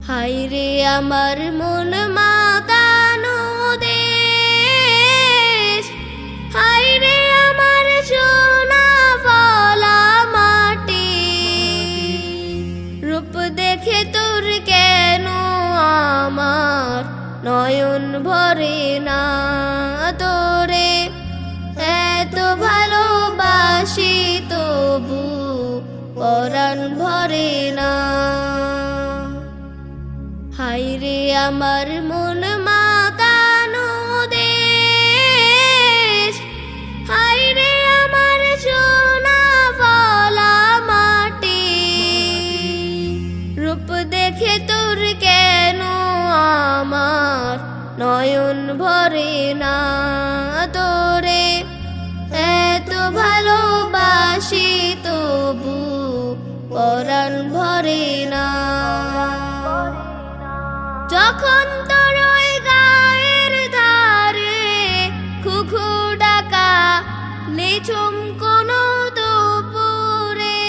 হায়রে আমার মন মাতানো দেশ, হায়রে আমার সোনা ফলা মাটি। রূপ দেখে তোর কেন আমার নয়ন ভরে না, তোরে এত ভালোবাসি তবু পরাণ ভরে না। হায়রে আমার মন মাতানো দেশ, হায়রে আমার সোনা ফলা মাটি। রূপ দেখে তোর কেন আমার নয়ন ভরে না, তোরে এত ভালোবাসি তবু পরাণ ভরে না। যখন তোর ওই গায়ের ধারে খুখু ডাকা নিঝুম কোনো দুপুরে,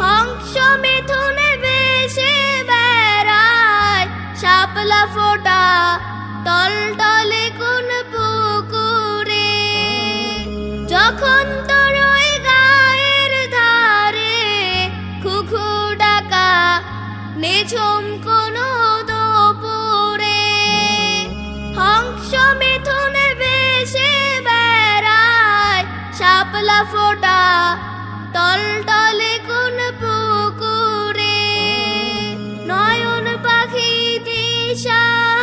হংস মিথুনে ভেসে বেড়ায় শাপলা ফোটা টলটলে কোন পুকুরে। যখন তোর ওই গায়ের ধারে খুখু ডাকা নিঝুম কোনো দুপুরে, হংস মিথুনে ভেসে বেড়ায় শাপলা ফোটা টলটলে কোন পুকুরে। নয়ন পাখি দিশারায়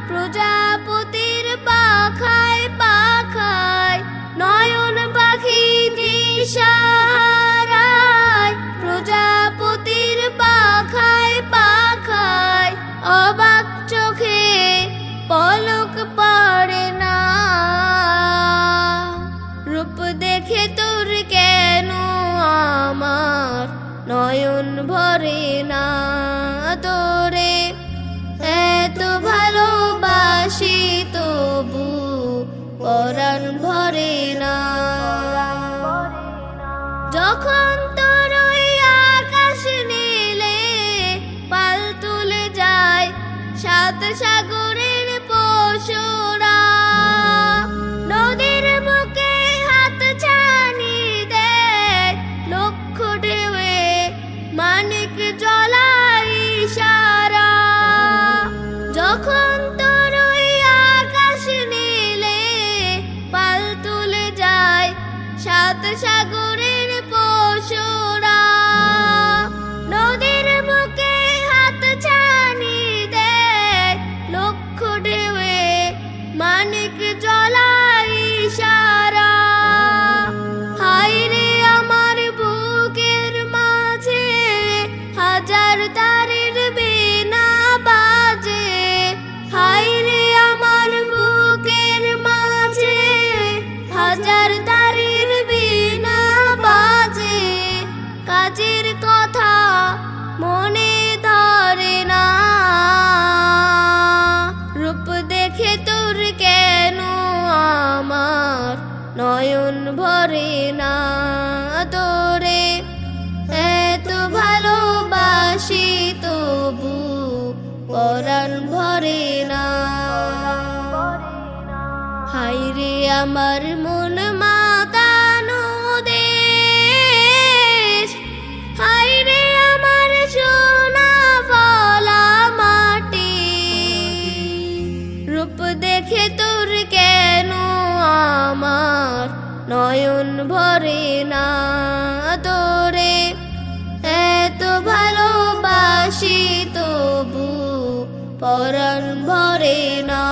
প্রজাপতির পাখায় পাখায়, নয়ন পাখি দিশারায় প্রজাপতির পাখায় পাখায়। অবাক চোখে পলক পড়ে না, রূপ দেখে তোর কেন আমার নয়ন ভরে না, তোরে এত ভালোবাসি তবু পরাণ ভরে না। যখন তোর ওই আকাশ নীলে পাল তুলে যায় সাত সাগরের পশুরা, নদীর বুকে হাত ছানি দেয় লক্ষ ঢেউয়ে মানিক জ্বলাই ইশারা। যখন তোর ওই আকাশ নীলে পাল তুলে যায় সাত সাগরের পশুরা, নদীর বুকে হাত ছানি দেয় লক্ষ ঢেউয়ে মানিক জ্বলাই ইশারা। হায়রে আমার বুকের মাঝে হাজার তারের বীণা বাজে, হায়রে আমার বুকের মাঝে হাজার তারের বীণা বাজে। কাজের কথা মনে ধরে না, রূপ দেখে তোর কেন আমার নয়ন ভরে না, তোরে এত ভালোবাসি তবু পরাণ ভরে না। হায়রে আমার মন মাতানো দেশ, হায়রে আমার সোনা ফলা মাটি। রূপ দেখে তোর কেন আমার নয়ন ভরে না, তোরে এত ভালোবাসি তবু পরাণ ভরে না।